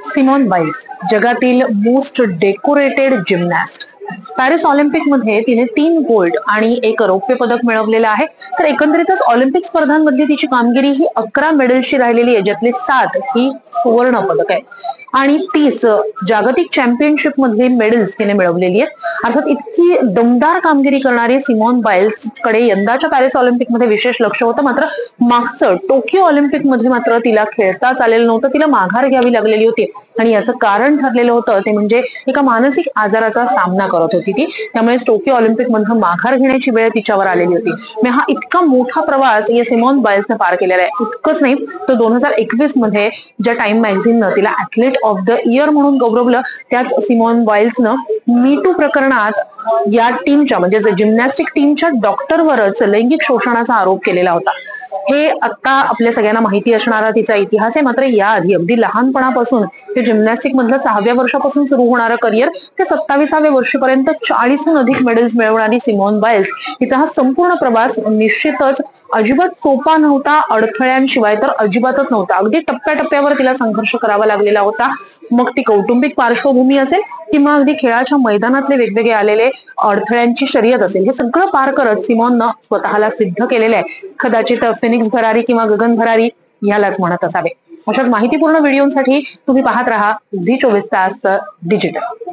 Simon Biles जगातील most decorated gymnast. Paris Olympic मध्ये तिने 3 गोल्ड आणि 1 रौप्य पदक मिळवलेलं आहे. तर एकंदरीतच ऑलिम्पिक स्पर्धांमधली तिची कामगिरी ही 11 मेडल्सची राहिलेली आहे, ज्यातली 7 ही सुवर्ण पदक आहे आणि 30 जागतिक चॅम्पियनशिप मधली मेडल्स तिने मिळवलेली आहेत. अर्थात इतकी दमदार कामगिरी करणारी सिमोन बाइल्स कडे यंदाच्या पॅरिस ऑलिम्पिक मध्ये विशेष लक्ष होतं. मात्र मागचं टोकियो ऑलिम्पिक मध्ये मात्र तिला खेळताच आलेलं नव्हतं. तिला माघार घ्यावी लागलेली होती आणि याचं कारण ठरलेलं होतं ते म्हणजे एका मानसिक आजाराचा सामना करत होती ती. त्यामुळे टोकियो ऑलिम्पिक मधून माघार घेण्याची वेळ तिच्यावर आलेली होती. हा इतका मोठा प्रवास या सिमोन बाइल्सने पार केलेला आहे. इतकंच नाही तर 2021 मध्ये ज्या टाइम मॅगझिननं तिला ऍथलीट ऑफ द इयर म्हणून गौरवलं, त्याच सिमोन बाइल्सनं मी टू प्रकरणात या टीमच्या म्हणजे जिम्नॅस्टिक टीमच्या डॉक्टरवरच लैंगिक शोषणाचा आरोप केलेला होता. हे आता आपल्या सगळ्यांना माहिती असणारा तिचा इतिहास आहे. मात्र याआधी अगदी लहानपणापासून ते जिम्नॅस्टिक मधलं 6व्या वर्षापासून सुरू होणारं करिअर ते 27व्या वर्षीपर्यंत 40हून अधिक मेडल्स मिळवणारी सिमोन बाइल्स हिचा हा संपूर्ण प्रवास निश्चितच अजिबात सोपा नव्हता. अडथळ्यांशिवाय तर अजिबातच नव्हता. अगदी टप्प्याटप्प्यावर तिला संघर्ष करावा लागलेला होता. मग ती कौटुंबिक पार्श्वभूमी असेल किंवा अगदी खेळाच्या मैदानातले वेगवेगळे आलेले अडथळ्यांची शर्यत असेल, हे सगळं पार करत सिमोननं स्वतःला सिद्ध केलेलं आहे. कदाचित फिनिक्स भरारी किंवा गगन भरारी यालाच म्हणत असावे. अशाच माहितीपूर्ण व्हिडिओसाठी तुम्ही पाहत राहा झी 24 तास डिजिटल.